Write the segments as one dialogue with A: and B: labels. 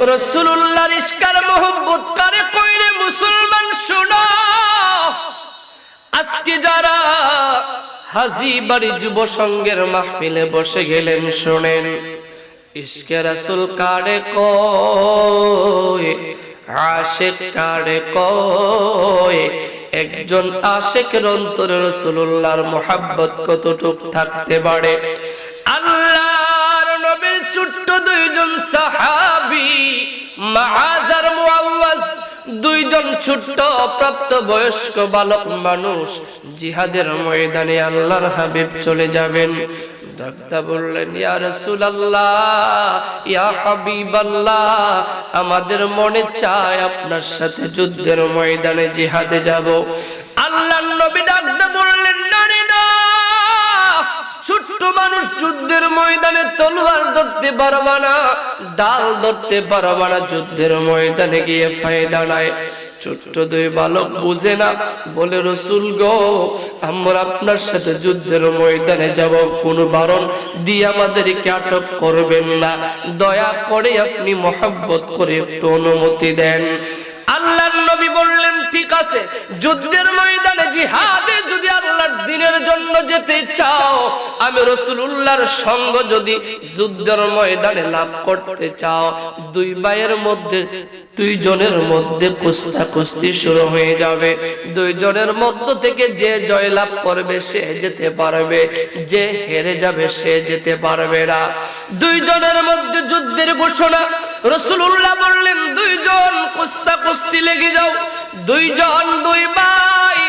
A: রাসূলুল্লাহর ইশকার মোহব্বত করে কইরে মুসলমান শোনো, আজকে যারা হাজী বাড়ি যুব সংঘের মাহফিলে বসে গেলেন, শোনেন ইশকে রাসূল কারে কয়, আশিক কারে কয়। একজন আশিকের অন্তরে রাসূলুল্লাহর মুহাব্বত কতটুক থাকতে পারে। আল্লাহর নবীর ছোট্ট দুইজন সাহাবী মুআয আর মুআওয়াজ, দুইজন ছোট্ট প্রাপ্ত বয়স্ক বালক মানুষ জিহাদের ময়দানে আল্লাহর হাবিব চলে যাবেন। ডাক্তার বললেন, ইয়া রাসূলুল্লাহ, ইয়া হাবিবাল্লাহ, আমাদের মনে চায় আপনার সাথে যুদ্ধের ময়দানে জিহাদে যাব। আল্লাহর নবী ডাক্তার বললেন, না রে না, ছোট্ট মানুষ যুদ্ধের ময়দানে তলোয়ার ধরতে পারবা না, ডাল ধরতে পারবা না, যুদ্ধের ময়দানে গিয়ে ফায়দা নাই। ছোট্ট দুই বালক বুঝে না, বলে রাসূল গো, আমরা আপনার সাথে যুদ্ধের ময়দানে যাব, কোন বারণ দিয়ে আমাদেরকে আটক করবেন না, দয়া করে আপনি মহব্বত করে একটু অনুমতি দেন। আল্লাহর নবী বললেন, ঠিক আছে, যুদ্ধের ময়দানে জিহাদে যদি আল্লাহর দ্বীনের জন্য যেতে চাও, আমি রাসূলুল্লাহর সঙ্গ যদি যুদ্ধের ময়দানে লাভ করতে চাও, দুই ভাইয়ের মধ্যে, দুইজনের মধ্যে কুস্তাকুস্তি শুরু হয়ে যাবে। দুইজনের মধ্য থেকে যে জয়লাভ করবে সে যেতে পারবে, যে হেরে যাবে সে যেতে পারবে না। দুইজনের মধ্যে যুদ্ধের ঘোষণা। রাসূলুল্লাহ বললেন, দুইজন কুস্তাকুস্তি লেগে যাও। দুইজন, দুই ভাই,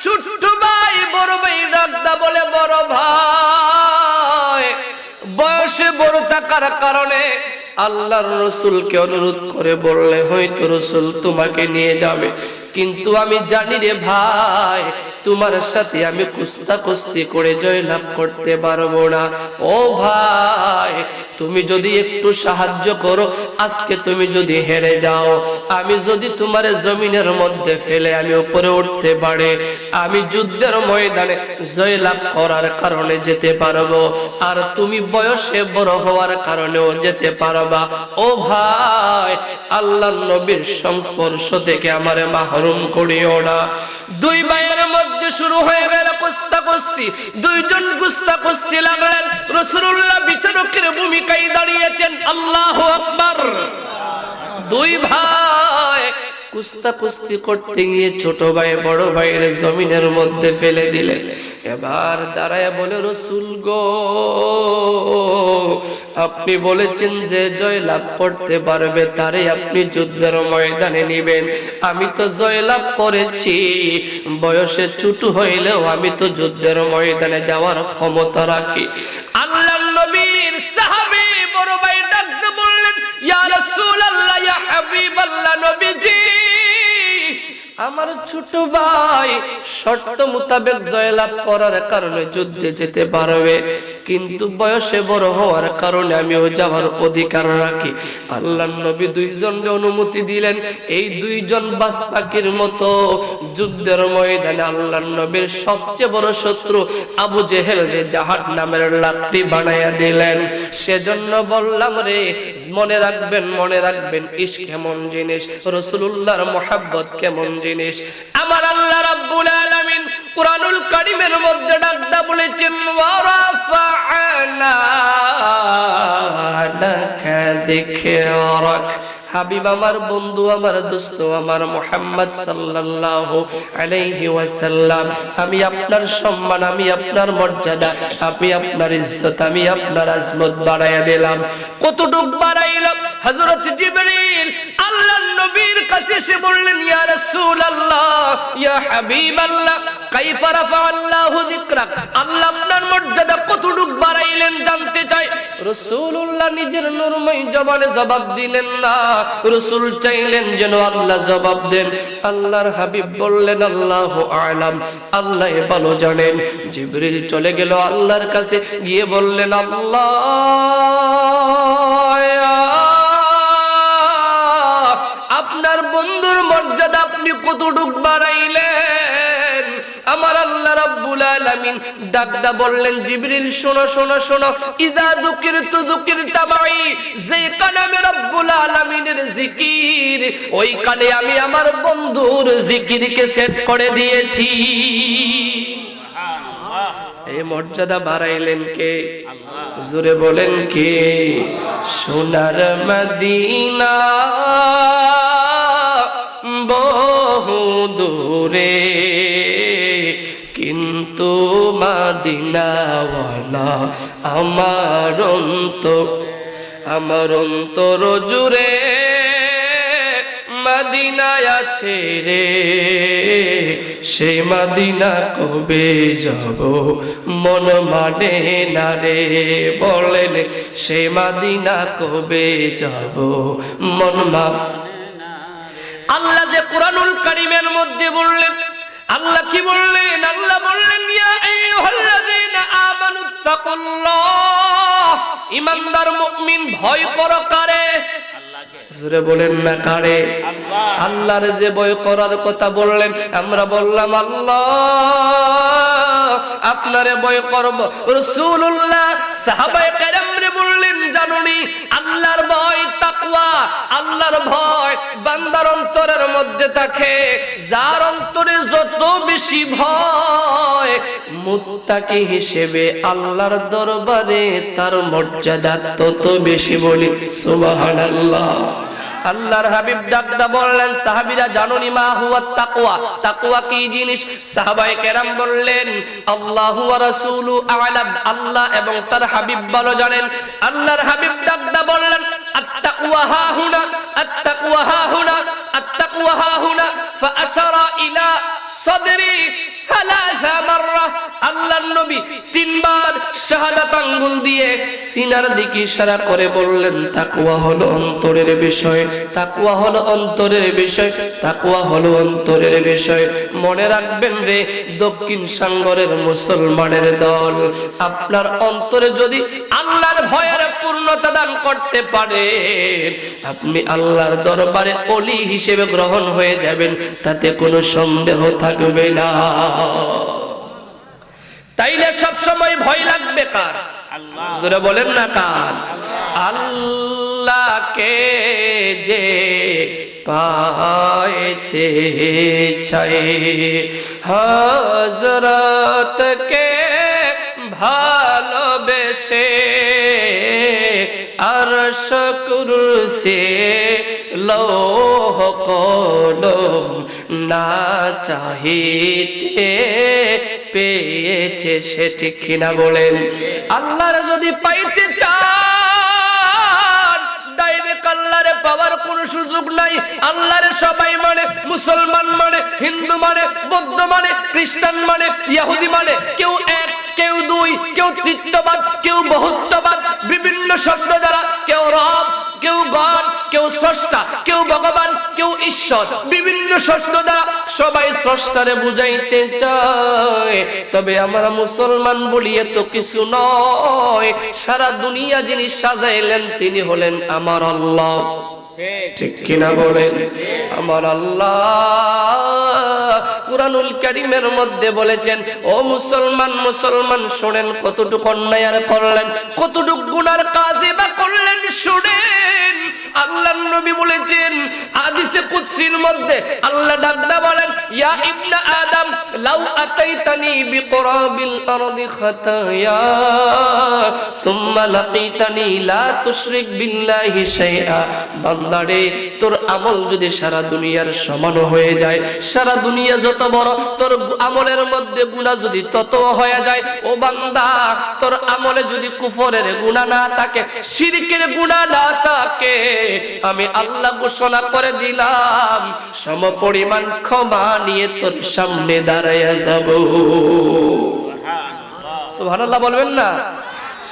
A: ছোট ভাই বড় ভাই ডাকদা বলে, বড় ভাই বয়সে বড় থাকার কারণে আল্লাহর রাসূলকে অনুরোধ করে বললে, হয়তো রাসূল তোমাকে নিয়ে যাবে, কিন্তু আমি জানি রে ভাই, তোমার সাথে আমি কুস্তাকুস্তি করে জয়লাভ করতে পারবো না। ও ভাই, তুমি যদি একটু সাহায্য করো, আজকে তুমি যদি হেরে যাও, আমি যদি তোমার জমিনের মধ্যে ফেলে আমি উপরে উঠতে পারি, আমি যুদ্ধের ময়দানে জয়লাভ করার কারণে যেতে পারবো, আর তুমি বয়সে বড় হওয়ার কারণেও যেতে পারবা। ও ভাই, আল্লাহর নবীর সংস্পর্শ থেকে আমারে মাহরুম করিও না। দুই ভাইয়ের মধ্যে শুরু হয়ে গেল কুস্তাকুস্তি। দুইজন কুস্তাকুস্তি লাগলেন। রাসূলুল্লাহ বিচারকের ভূমিকায় দাঁড়িয়েছেন। আল্লাহু আকবার। দুই ভাই কুস্তাকুস্তি করতে গিয়ে ছোট ভাই বড় ভাইয়ের জমিনের মধ্যে ফেলে দিলেন। এবার দাঁড়ায় বলে, রাসূল গো, আপনি বলেছেন যে জয়লাভ করতে পারবে তারে আপনি যুদ্ধের ময়দানে নেবেন। আমি তো জয়লাভ করেছি, বয়সে ছোট হইলেও আমি তো যুদ্ধের ময়দানে যাওয়ার ক্ষমতা রাখি। আল্লাহর নবীর সাহাবী বড় ভাই ডাকতে বললেন, ইয়া রাসূলুল্লাহ, ইয়া হাবিবাল্লাহ, নবীজি, আমার ছোট ভাই শর্ত মোতাবেক জয়লাভ করার কারণে যুদ্ধে যেতে পারবে, কিন্তু বয়সে বড় হওয়ার কারণে আমিও যাওয়ার অধিকার রাখি। আল্লাহর নবী দুইজনকে অনুমতি দিলেন। এই দুইজন বাজ পাখির মতো যুদ্ধের ময়দানে আল্লাহর নবীর সবচেয়ে বড় শত্রু আবু জেহেলকে জাহান্নামের লাকড়ি বানায়া দিলেন। সেজন্য বললাম রে, মনে রাখবেন, মনে রাখবেন, ইশক কেমন জিনিস, রাসূলুল্লাহর মুহাব্বত কেমন জিনিস। আমার আল্লাহ রাব্বুল আলামিন কুরআনুল কারীমের মধ্যে ডাকদা বলেছেন, ওয়া রাফা'না লাকা যিকরাক। হাবিব আমার বন্ধু, আমার দোস্ত, আমার মুহাম্মদ সাল্লাল্লাহু আলাইহি ওয়াসাল্লাম, আমি আপনার সম্মান, আমি আপনার মর্যাদা, আমি আপনার ইজ্জত, আমি আপনার আজমত বাড়াইয়া দিলাম। কতটুক বাড়াইলাম? হযরত জিবরীল আল্লাহর নবীর কাছে এসে বললেন, ইয়া রাসূলুল্লাহ, ইয়া হাবিবাল্লাহ, কাইফা রাফা'আল্লাহু যিকরাক, আল্লাহ আপনার মর্যাদা কতটুক বাড়াইলেন জানতে চাই। রাসূলুল্লাহ নিজের নূরময় জবানে জবাব দিলেন না, রাসূল চাইলেন যেন আল্লাহ জবাব দেন। আল্লাহর হাবিব বললেন, আল্লাহু আ'লাম, আল্লাহ ভালো জানেন। জিবরিল চলে গেল আল্লাহর কাছে, গিয়ে বললেন, আল্লাহ, আপনার বন্ধুর মর্যাদা আপনি কতটুক বাড়াইলেন? আমার আল্লাহ রাব্বুল আলামিন ডাকদা বললেন, জিবরিল শোনো শোনো শোনো, ইযা যুকিরতু যুকিরতা মাই, যে কানামে রাব্বুল আলামিনের জিকির, ওইখানে আমি আমার বন্ধুর জিকিরকে সেট করে দিয়েছি। এই মর্যাদা বাড়াইলেন কে? জোরে বলেন কে? সোনার মদিনা বহু দূরে, কিন্তু মদিনাওয়ালা আমার অন্তর জুড়ে মদিনায় আছে রে। সেই মদিনা কবে যাব মন মানে না রে। বলেন সেই মদিনা কবে যাব মন মানে না। আল্লাহ যে কুরআনুল কারীমের মধ্যে বললেন, আল্লাহ কি বললেন? আল্লাহ বললেন ইয়া আইয়ুহাল্লাযীনা আমানুত্তাকুল্লাহ, ঈমানদার মুমিন ভয় করো কারে? আল্লাহকে। জোরে বলেন না কারে? আল্লাহ। আল্লাহর যে ভয় করার কথা বললেন, আমরা বললাম আল্লাহ, আপনারে ভয় করব। রাসূলুল্লাহ সাহাবায়ে কেরামরে বললেন জানুনি আল্লাহর ভয় তাকওয়া, আল্লাহর ভয় বান্দার অন্তরের মধ্যে থাকে। যার অন্তরে যত বেশি ভয়, মুত্তাকি হিসেবে আল্লাহর দরবারে তার মর্যাদা তত বেশি। বলি সুবহানাল্লাহ। আল্লাহর হাবিব ডাকদা বললেন সাহাবীরা জানুনি মা হুয়া তাকওয়া, তাকওয়া কি জিনিস? সাহাবায়ে কেরাম বললেন আল্লাহু ওয়া রাসূলু আ'লাম, আল্লাহ এবং তার হাবিব ভালো জানেন। আল্লাহর হাবিব ডাকদা বললেন আত-তাকওয়া হা হুনা, আত-তাকওয়া হা হুনা, আত-তাকওয়া হা হুনা, ফাআশারা ইলা সাদরি সালাসা মাররা। আল্লাহর নবী তিনবার শাহাদাত আঙ্গুল দিয়ে সিনার দিকে ইশারা করে বললেন তাকওয়া হলো অন্তরের বিষয়, তাকওয়া হলো অন্তরের বিষয়, তাকওয়া হলো অন্তরের বিষয়। মনে রাখবেন রে দক্ষিণ সাগরের মুসলমানের দল, আপনার অন্তরে যদি আল্লাহর ভয়ের পূর্ণতা দান করতে পারে, আপনি আল্লাহর দরবারে ওলি হিসেবে গ্রহণ হয়ে যাবেন, তাতে কোনো সন্দেহ থাকবে না। তাইলে সব সময় ভয় লাগবে কার? আল্লাহ। জোরে বলেন না কার? আল্লাহকে যে পাইতে চাই, হযরতকে ভালোবেসে আরশ কুরসি লৌহ কলম না চাহিতে পেয়েছে সে, ঠিক কিনা বলেন? আল্লাহর যদি পাইতে চান, ডাইরেক্ট আল্লাহরে পাওয়ার কোনো সুযোগ নাই। আল্লাহরে সবাই মানে, মুসলমান মানে, হিন্দু মানে, বৌদ্ধ মানে, খ্রিস্টান মানে, ইহুদি মানে, কেউ এক, কেউ দুই, কেউ তৃতীয়বাদ, কেউ বহুত্ববাদ, বিভিন্ন শব্দ দ্বারা, কেউ রব, কেউ গড, কেউ স্রষ্টা, কেউ ভগবান, কেউ ঈশ্বর, বিভিন্ন শব্দ দ্বারা সবাই স্রষ্টারে বুঝাইতে চায়। তবে আমরা মুসলমান বলি এত কিছু নয়, সারা দুনিয়া যিনি সাজাইলেন তিনি হলেন আমার আল্লাহ, ঠিক কিনা বলেন? আমার আল্লাহ কুরআনুল কারীমের মধ্যে বলেছেন ও মুসলমান, মুসলমান শোনেন, কতটুকু অন্যায় আর করলেন, কতটুকু গুনার কাজে বা করলেন শুনেন। আল্লাহর নবী বলেছেন হাদিসে কুদসির মধ্যে, আল্লাহ ডাকদা বলেন ইয়া ইবনা আদম লাউ আতাইতানি বিকরাবিল আরদি খাতায়া সুম্মা লাকিতানি লা তুশরিক বিল্লাহি শাইআ। বান্দারে তোর আমল যদি সারা দুনিয়ার সমান হয়ে যায়, সারা দুনিয়া যত বড়, তোর আমলের মধ্যে গুনাহ যদি তত হয়ে যায়, ও বান্দা তোর আমলে যদি কুফরের গুনাহ না থাকে, শিরকের গুনাহ না থাকে, আমি আল্লাহ ঘোষণা করে দিলাম সমপরিমাণ ক্ষমা নিয়ে তোর সামনে দাঁড়ায়া যাব। সুবহানাল্লাহ বলবেন না?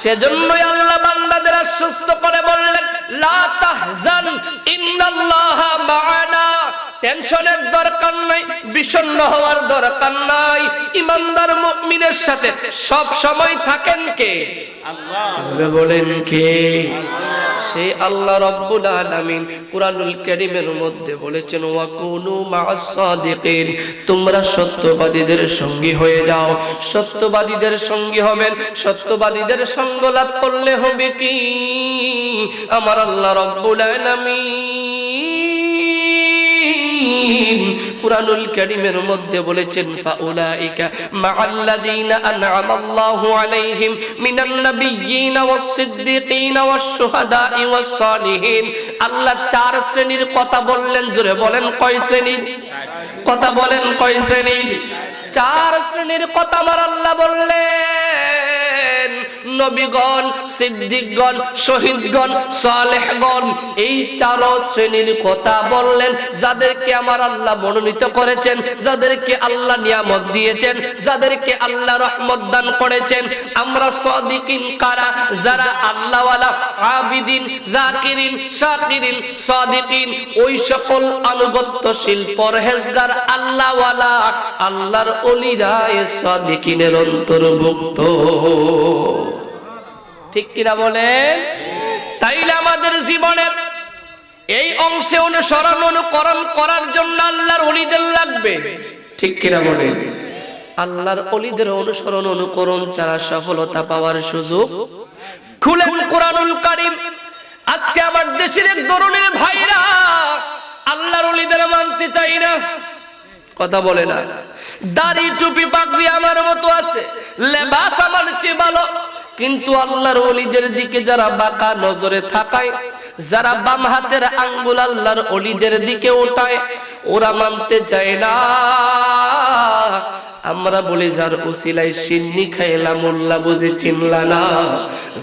A: সেজন্যই আল্লাহ বান্দাদের আশ্বস্ত করে বললেন লা তাহজান ইন্নাল্লাহা মা'ানা। টেনশনের দরকার নাই, বিষণ্ণ হওয়ার দরকার নাই। ঈমানদার মুমিনের সাথে সব সময় থাকেন কে? আল্লাহ। জোরে বলেন কে? সেই আল্লাহ রাব্বুল আলামিন কুরআনুল কারীমের মধ্যে বলেছেন ওয়া কুনু মা'আস সাদিকিন, তোমরা সত্যবাদীদের সঙ্গী হয়ে যাও। সত্যবাদীদের সঙ্গী হবেন, সত্যবাদীদের সঙ্গ লাভ করলে হবে কি? আমার আল্লাহ রাব্বুল আলামিন কুরআনুল কারীমের মধ্যে বলেছেন ফাউলাইকা মাআল্লাযীনা আন'আমাল্লাহু আলাইহিম মিনান নাবিয়্যিনা ওয়াস-সিদ্দীকিনা ওয়াশ-শুহাদা'i ওয়াস-সালিহিন। আল্লাহ চার শ্রেণীর কথা বললেন, জোরে বলেন কয় শ্রেণীর কথা বলেন, কয় শ্রেণীর? চার শ্রেণীর কথা আমার আল্লাহ বললেন। নবীগণ, সিদ্দিকগণ, শহীদগণ, সালেহগণ, এই চার শ্রেণীর কথা বললেন, যাদেরকে আমার আল্লাহ মনোনীত করেছেন, যাদেরকে আল্লাহ নিয়ামত দিয়েছেন, যাদেরকে আল্লাহ রহমত দান করেছেন। আমরা সাদিকিন কারা, যারা আল্লাহওয়ালা, আবিদিন, যাকিরিন, শাকিরিন, সাদিকিন, ওই সকল আনুগত্যশীল, পরহেজগার, আল্লাহওয়ালা, আল্লাহর ওলিরা সাদিকিনের অন্তর্ভুক্ত। ঠিক কিনা বলেন? তাইলে আমাদের জীবনের এই অংশে অনুসরণ অনুকরণ করার জন্য আল্লাহর ওলিদের লাগবে। ঠিক কিনা বলেন? আল্লাহর ওলিদের অনুসরণ অনুকরণ ছাড়া সফলতা পাওয়ার সুযোগ। খুলেন কুরআনুল কারীম। আজকে আমার দেশের এক তরুণের ভাইরা আল্লাহর ওলিদের মানতে চাই না, কথা বলে না। দাড়ি টুপি পাগড়ি আমার মতো আছে, লেবাস আমার চেয়ে ভালো, কিন্তু আল্লাহর ওলিদের দিকে যারা বাঁকা নজরে তাকায়, যারা বাম হাতের আঙ্গুল আল্লাহর ওলিদের দিকে ওঠায়, ওরা মানতে চায় না। আমরা বলি যার উসিলায় সিন্নি খাইলা মোল্লা বুঝে চিনলা না।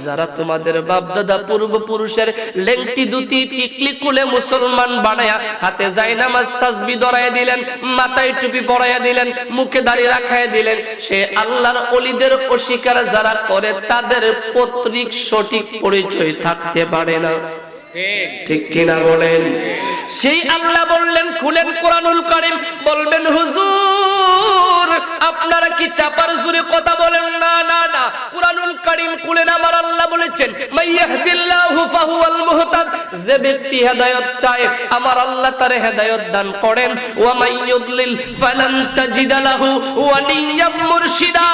A: যারা তোমাদের বাপ দাদা পূর্বপুরুষের লেংটি দুটি টিকলি কুলে মুসলমান বানায়া হাতে জায়নামাজ তাসবিহ ধরায় দিলেন, মাথায় টুপি পরাইয়া দিলেন, মুখে দাড়ি রাখায় দিলেন, সে আল্লাহর ওলিদের অস্বীকার যারা করে তাদের পৈতৃক সঠিক পরিচয় থাকতে পারে না। ঠিক কিনা বলেন? সেই আল্লাহ বললেন, খুলেন কুরআনুল কারীম। বলবেন হুজুর আপনারা কি চাপার জোরে কথা বলেন? না না না, কুরআনুল কারীম খুলেন। আমার আল্লাহ বলেছেন মাইয়াহদিল্লাহু ফাহুয়াল মুহতাদ, যে ব্যক্তি হেদায়েত চায় আমার আল্লাহ তারে হেদায়েত দান করেন। ওয়া মাইয়ুদলিল ফালান তাজিদা লাহু ওয়ালিয়্যাম মুরশিদা,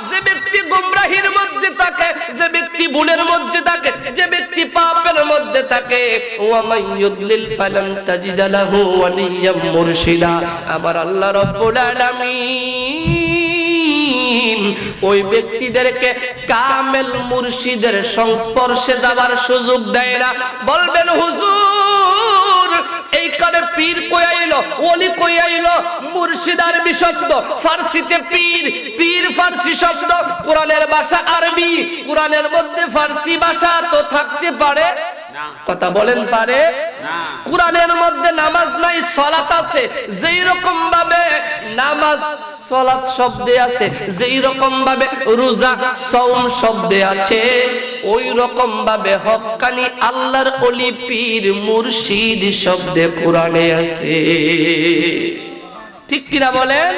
A: যে ব্যক্তি গোমরাহির মধ্যে থাকে, যে ব্যক্তি ভুলের মধ্যে থাকে, যে ব্যক্তি পাপের মধ্যে থাকে, ওয়া মাইয়ুদলিল ফালান তাজিদা লাহু ওয়ালিয়্যাম মুরশিদা, আমার আল্লাহ রাব্বুল আলামিন ওই ব্যক্তিদেরকে কামেল মুর্শিদের সংস্পর্শে যাওয়ার সুযোগ দেয় না। বলবেন হুজুর এইখানে পীর কই আইলো, ওলি কই আইলো? মুর্শিদ আরবি শব্দ, ফার্সিতে পীর, পীর ফার্সি শব্দ, কোরআনের ভাষা আরবি, কোরআনের মধ্যে ফার্সি ভাষা তো থাকতে পারে? কথা বলেন পারে? কোরআনের মধ্যে নামাজ নাই, সালাত আছে। যেই রকম ভাবে নামাজ সালাত শব্দে আছে, যেই রকম ভাবে রোজা সাওম শব্দে আছে, ওই রকম ভাবে হক্কানি আল্লাহর ওলি পীর মুর্শিদ শব্দে কোরআনে আছে। ঠিক কিনা বলেন?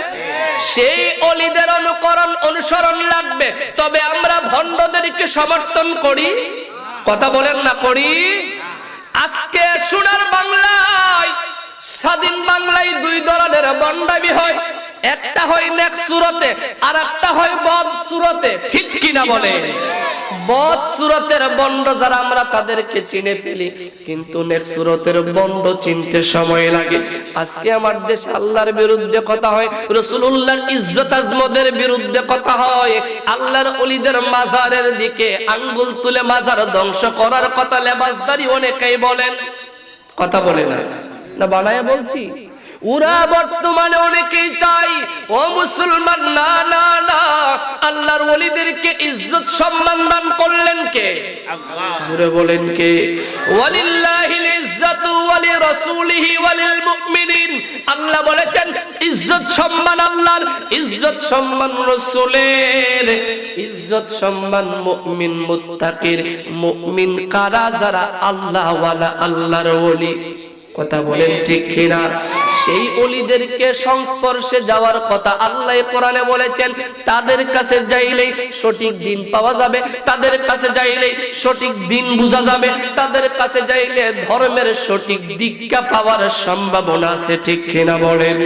A: সেই ওলিদের অনুকরণ অনুসরণ লাগবে। তবে আমরা ভণ্ডদেরকে সমর্থন করি, কথা বলেন না করি? আজকে সোনার বাংলায়, স্বাধীন বাংলায় দুই ধরনের ভণ্ডামি হয়। একটা হয় নেক সুরতে, আর একটা হয় বদ সুরতে। ঠিক কিনা বলে? বদ সুরতের বন্ড যারা আমরা তাদেরকে চিনে ফেলি, কিন্তু নেক সুরতের বন্ড চিনতে সময় লাগে। আজকে আমার দেশ আল্লাহর বিরুদ্ধে কথা হয়, রাসূলুল্লাহর ইজ্জত আজমতের বিরুদ্ধে কথা হয়, আল্লাহর ওলিদের মাজারের দিকে আঙ্গুল তুলে মাজার ধ্বংস করার কথা লেবাসদারি অনেকেই বলেন, কথা বলে না না বানায় বলছি। ওরা বর্তমানে অনেকেই চাই ও মুসলমান, না না না, আল্লাহর ওলিদেরকে ইজ্জত সম্মান দান করলেন কে? আল্লাহ। জোরে বলেন কে? ওয়ালিল্লাহিল ইজ্জাতু ওয়ালি রাসূলিহি ওয়ালিল মুমিনিন। আল্লাহ বলেছেন ইজ্জত সম্মান আল্লাহর, ইজ্জত সম্মান রাসূলের, ইজ্জত সম্মান মুমিন মুত্তাকির। মুমিন কারা? যারা আল্লাহ ওয়ালা, আল্লাহর ওলি। কথা বলেন ঠিক কিনা? সেই ওলিদেরকে সংস্পর্শে যাওয়ার কথা আল্লাহ কোরআনে বলেছেন। তাদের কাছে যাইলেই সঠিক দিন পাওয়া যাবে, তাদের কাছে যাইলেই সঠিক দিন বোঝা যাবে, তাদের কাছে যাইলে ধর্মের সঠিক দিকটা পাওয়ার সম্ভাবনা আছে। ঠিক কিনা বলেন?